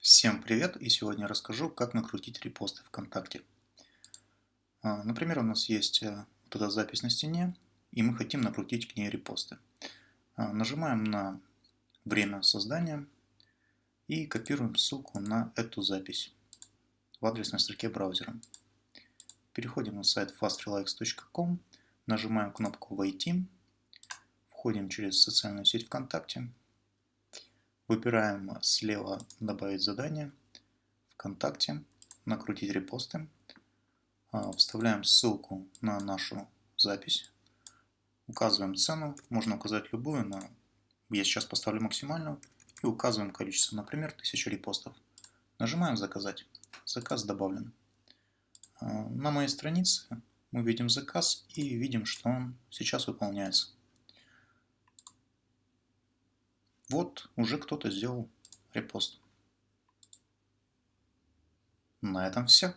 Всем привет! И сегодня расскажу, как накрутить репосты ВКонтакте. Например, у нас есть вот эта запись на стене, и мы хотим накрутить к ней репосты. Нажимаем на время создания и копируем ссылку на эту запись в адресной строке браузера. Переходим на сайт fastrelax.com, нажимаем кнопку «Войти», входим через социальную сеть ВКонтакте, выбираем слева «Добавить задание», ВКонтакте, «Накрутить репосты». Вставляем ссылку на нашу запись, указываем цену, можно указать любую, но я сейчас поставлю максимальную, и указываем количество, например, 1000 репостов. Нажимаем «Заказать». Заказ добавлен. На моей странице мы видим заказ и видим, что он сейчас выполняется. Вот, уже кто-то сделал репост. На этом все.